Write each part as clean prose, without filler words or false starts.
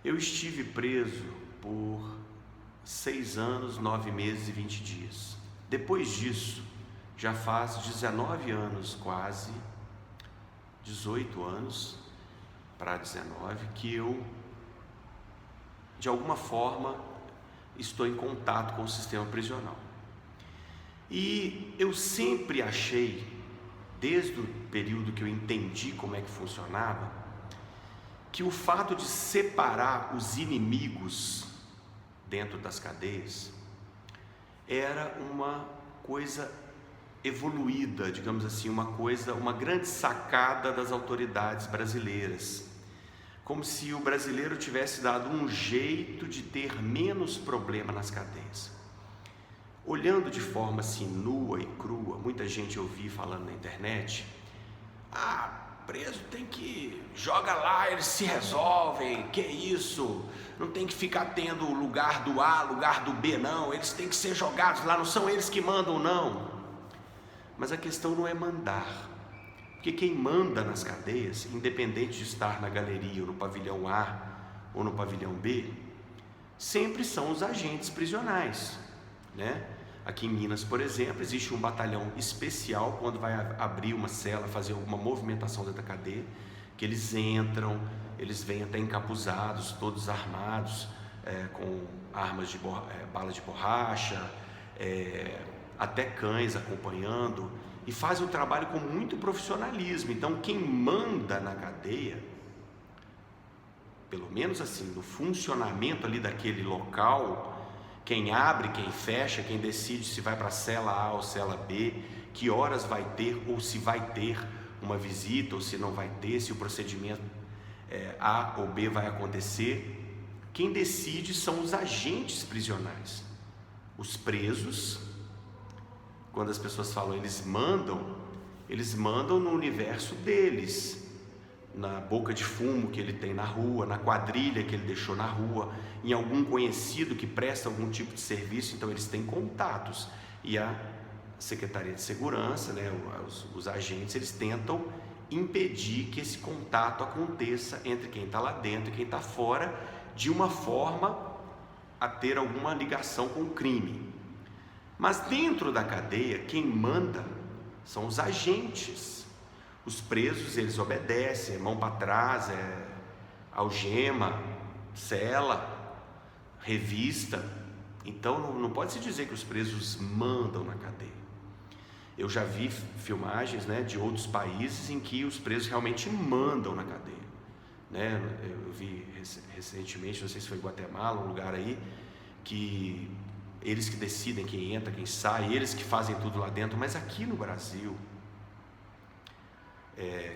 Eu estive preso por 6 anos, 9 meses e 20 dias. Depois disso, já faz 19 anos quase, 18 anos para 19, que eu, de alguma forma, estou em contato com o sistema prisional. E eu sempre achei, desde o período que eu entendi como é que funcionava, que o fato de separar os inimigos dentro das cadeias era uma coisa evoluída, digamos assim, uma grande sacada das autoridades brasileiras, como se o brasileiro tivesse dado um jeito de ter menos problema nas cadeias. Olhando de forma assim nua e crua, muita gente eu vi falando na internet: preso tem que, joga lá, eles se resolvem, que isso, não tem que ficar tendo lugar do A, lugar do B não, eles têm que ser jogados lá, não são eles que mandam não. Mas a questão não é mandar, porque quem manda nas cadeias, independente de estar na galeria ou no pavilhão A ou no pavilhão B, sempre são os agentes prisionais, né? Aqui em Minas, por exemplo, existe um batalhão especial quando vai abrir uma cela, fazer alguma movimentação dentro da cadeia, que eles entram, eles vêm até encapuzados, todos armados, com armas de balas de borracha, até cães acompanhando, e fazem o trabalho com muito profissionalismo. Então quem manda na cadeia, pelo menos assim, no funcionamento ali daquele local, quem abre, quem fecha, quem decide se vai para a cela A ou cela B, que horas vai ter ou se vai ter uma visita ou se não vai ter, se o procedimento A ou B vai acontecer, quem decide são os agentes prisionais. Os presos, quando as pessoas falam eles mandam no universo deles, na boca de fumo que ele tem na rua, na quadrilha que ele deixou na rua, em algum conhecido que presta algum tipo de serviço. Então eles têm contatos, e a Secretaria de Segurança, né, os agentes, eles tentam impedir que esse contato aconteça entre quem está lá dentro e quem está fora, de uma forma a ter alguma ligação com o crime. Mas dentro da cadeia, quem manda são os agentes. Os presos, eles obedecem, mão para trás, algema, cela, revista. Então não pode se dizer que os presos mandam na cadeia. Eu já vi filmagens, né, de outros países em que os presos realmente mandam na cadeia, né? Eu vi recentemente, não sei se foi em Guatemala, um lugar aí, que eles que decidem quem entra, quem sai, eles que fazem tudo lá dentro. Mas aqui no Brasil,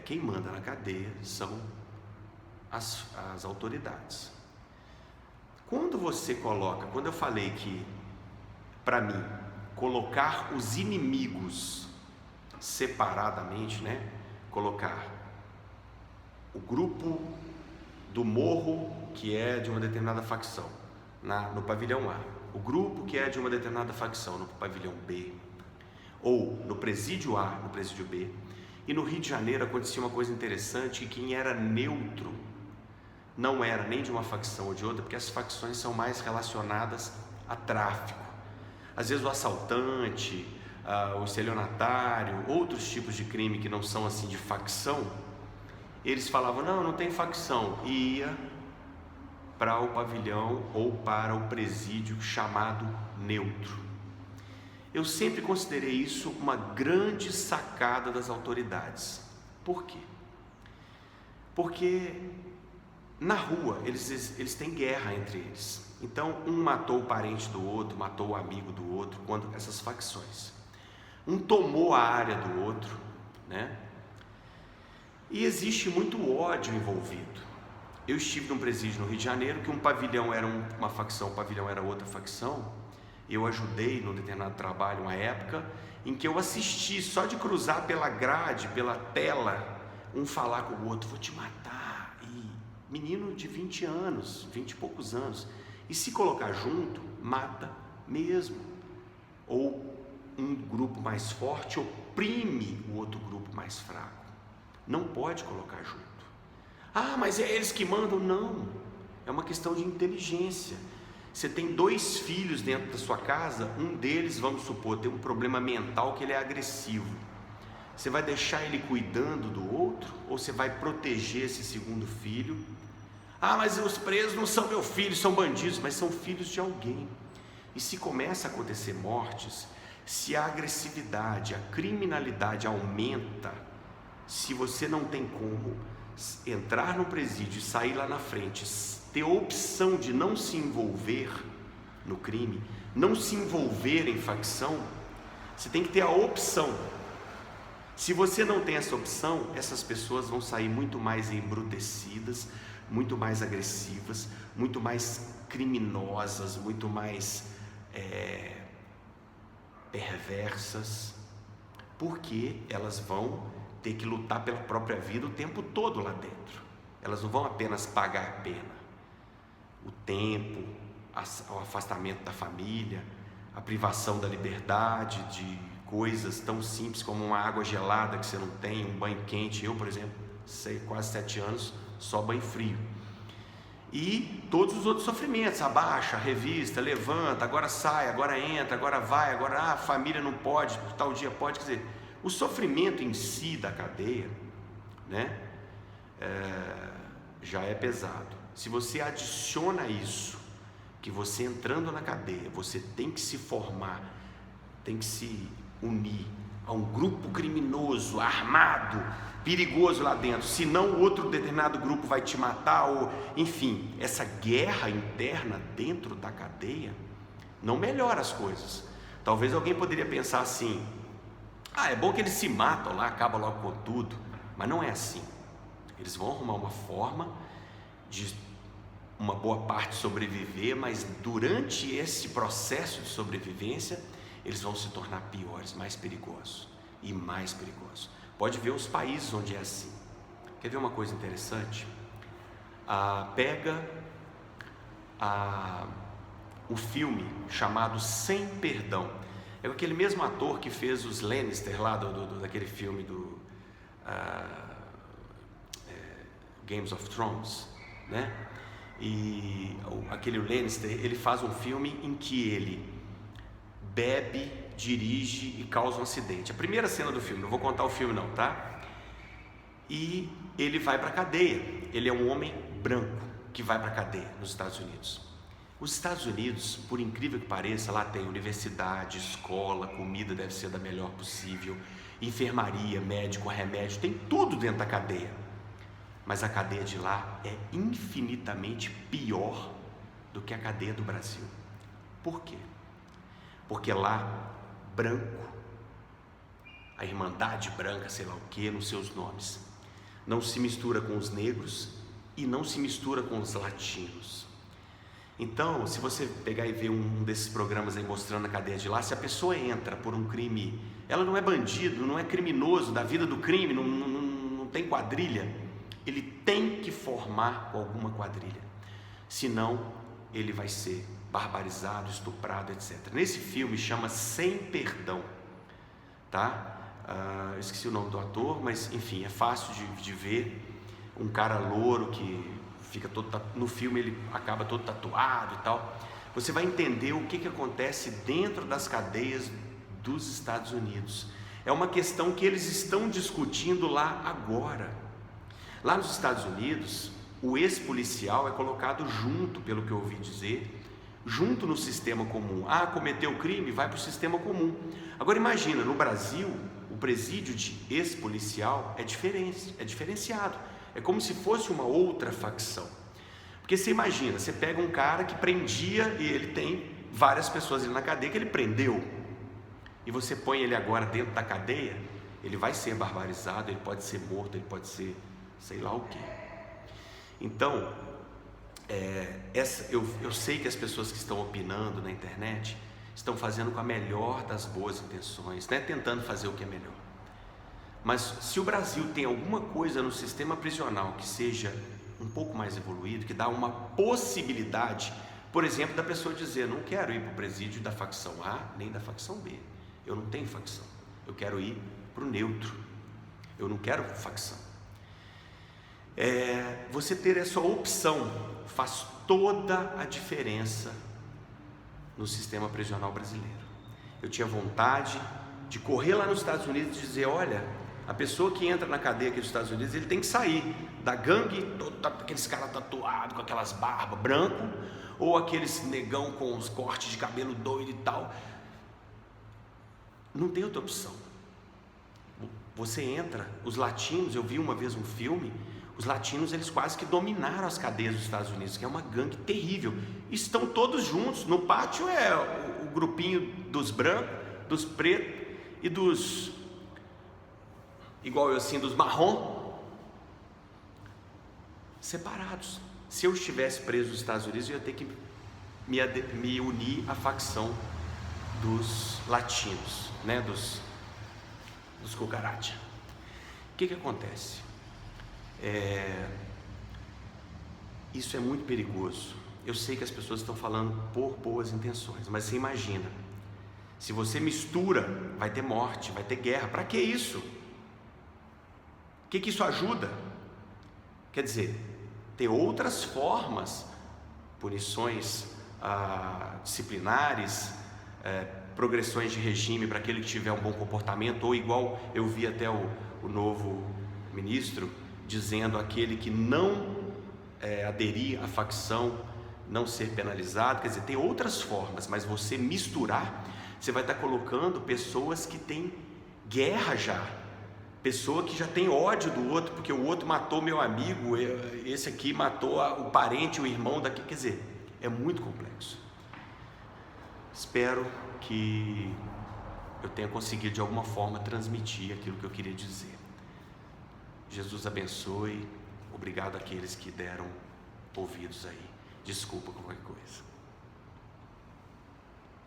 quem manda na cadeia são as autoridades. Quando eu falei que, para mim, colocar os inimigos separadamente, né? Colocar o grupo do morro, que é de uma determinada facção, no pavilhão A, o grupo que é de uma determinada facção no pavilhão B, ou no presídio A, no presídio B. E no Rio de Janeiro acontecia uma coisa interessante, que quem era neutro não era nem de uma facção ou de outra, porque as facções são mais relacionadas a tráfico. Às vezes o assaltante, o estelionatário, outros tipos de crime que não são assim de facção, eles falavam: não tem facção, e ia para o pavilhão ou para o presídio chamado neutro. Eu sempre considerei isso uma grande sacada das autoridades. Por quê? Porque na rua eles têm guerra entre eles. Então um matou o parente do outro, matou o amigo do outro, quando essas facções. Um tomou a área do outro, né? E existe muito ódio envolvido. Eu estive num presídio no Rio de Janeiro que um pavilhão era uma facção, um pavilhão era outra facção. Eu ajudei num determinado trabalho, uma época, em que eu assisti só de cruzar pela grade, pela tela, um falar com o outro: vou te matar. E menino de 20 anos, 20 e poucos anos, e se colocar junto, mata mesmo. Ou um grupo mais forte oprime o outro grupo mais fraco. Não pode colocar junto. Mas é eles que mandam. Não, é uma questão de inteligência. Você tem 2 filhos dentro da sua casa, um deles, vamos supor, tem um problema mental que ele é agressivo. Você vai deixar ele cuidando do outro, ou você vai proteger esse segundo filho? Ah, mas os presos não são meus filhos, são bandidos, mas são filhos de alguém. E se começa a acontecer mortes, se a agressividade, a criminalidade aumenta, se você não tem como entrar no presídio e sair lá na frente, ter a opção de não se envolver no crime, não se envolver em facção, você tem que ter a opção. Se você não tem essa opção, essas pessoas vão sair muito mais embrutecidas, muito mais agressivas, muito mais criminosas, muito mais perversas, porque elas vão ter que lutar pela própria vida o tempo todo lá dentro. Elas não vão apenas pagar a pena. O tempo, o afastamento da família, a privação da liberdade, de coisas tão simples como uma água gelada que você não tem, um banho quente. Eu, por exemplo, sei, quase 7 anos, só banho frio. E todos os outros sofrimentos, abaixa, revista, levanta, agora sai, agora entra, agora vai, agora a família não pode, tal dia pode. Quer dizer, o sofrimento em si da cadeia, né, já é pesado. Se você adiciona isso, que você entrando na cadeia, você tem que se formar, tem que se unir a um grupo criminoso, armado, perigoso lá dentro, senão outro determinado grupo vai te matar, ou enfim, essa guerra interna dentro da cadeia não melhora as coisas. Talvez alguém poderia pensar assim: é bom que eles se matam lá, acaba logo com tudo. Mas não é assim. Eles vão arrumar uma forma de uma boa parte sobreviver, mas durante esse processo de sobrevivência eles vão se tornar piores, mais perigosos e mais perigosos. Pode ver os países onde é assim. Quer ver uma coisa interessante? Pega o filme chamado Sem Perdão. É aquele mesmo ator que fez os Lannister lá daquele filme do Games of Thrones, né? E aquele Lannister, ele faz um filme em que ele bebe, dirige e causa um acidente. A primeira cena do filme, não vou contar o filme não, tá? E ele vai para a cadeia. Ele é um homem branco que vai para a cadeia nos Estados Unidos. Os Estados Unidos, por incrível que pareça, lá tem universidade, escola, comida deve ser da melhor possível, enfermaria, médico, remédio, tem tudo dentro da cadeia. Mas a cadeia de lá é infinitamente pior do que a cadeia do Brasil. Por quê? Porque lá, branco, a Irmandade Branca, sei lá o que, nos seus nomes, não se mistura com os negros e não se mistura com os latinos. Então, se você pegar e ver um desses programas aí mostrando a cadeia de lá, se a pessoa entra por um crime, ela não é bandido, não é criminoso da vida do crime, não tem quadrilha, ele tem que formar com alguma quadrilha, senão ele vai ser barbarizado, estuprado, etc. Nesse filme chama Sem Perdão, tá? Esqueci o nome do ator, mas enfim, é fácil de ver. Um cara louro que fica todo, no filme ele acaba todo tatuado e tal. Você vai entender o que acontece dentro das cadeias dos Estados Unidos. É uma questão que eles estão discutindo lá agora. Lá nos Estados Unidos, o ex-policial é colocado junto, pelo que eu ouvi dizer, junto no sistema comum. Cometeu crime, vai para o sistema comum. Agora imagina, no Brasil, o presídio de ex-policial é diferenciado. É como se fosse uma outra facção. Porque você imagina, você pega um cara que prendia e ele tem várias pessoas ali na cadeia que ele prendeu. E você põe ele agora dentro da cadeia, ele vai ser barbarizado, ele pode ser morto, ele pode ser sei lá o quê. Então, eu sei que as pessoas que estão opinando na internet estão fazendo com a melhor das boas intenções, né? Tentando fazer o que é melhor. Mas se o Brasil tem alguma coisa no sistema prisional que seja um pouco mais evoluído, que dá uma possibilidade, por exemplo, da pessoa dizer: não quero ir para o presídio da facção A nem da facção B, eu não tenho facção, eu quero ir para o neutro, eu não quero facção. Você ter essa opção faz toda a diferença no sistema prisional brasileiro. Eu tinha vontade de correr lá nos Estados Unidos e dizer: olha, a pessoa que entra na cadeia aqui dos Estados Unidos, ele tem que sair da gangue, aqueles caras tatuados com aquelas barbas branco, ou aqueles negão com os cortes de cabelo doido e tal. Não tem outra opção. Você entra, os latinos, eu vi uma vez um filme, os latinos, eles quase que dominaram as cadeias dos Estados Unidos, que é uma gangue terrível. Estão todos juntos, no pátio é o grupinho dos brancos, dos pretos e dos, igual eu assim, dos marrom, separados. Se eu estivesse preso nos Estados Unidos, eu ia ter que me unir à facção dos latinos, né, dos cucaracha. O que acontece? Isso é muito perigoso. Eu sei que as pessoas estão falando por boas intenções, mas você imagina, se você mistura, vai ter morte, vai ter guerra. Para que isso? O que isso ajuda? Quer dizer, ter outras formas, punições disciplinares, progressões de regime para aquele que tiver um bom comportamento, ou igual eu vi até o novo ministro dizendo, aquele que não aderir à facção não ser penalizado. Quer dizer, tem outras formas, mas você misturar, você vai estar colocando pessoas que têm guerra já, pessoa que já tem ódio do outro, porque o outro matou meu amigo, esse aqui matou o parente, o irmão daqui. Quer dizer, é muito complexo. Espero que eu tenha conseguido de alguma forma transmitir aquilo que eu queria dizer. Jesus abençoe. Obrigado àqueles que deram ouvidos aí. Desculpa qualquer coisa.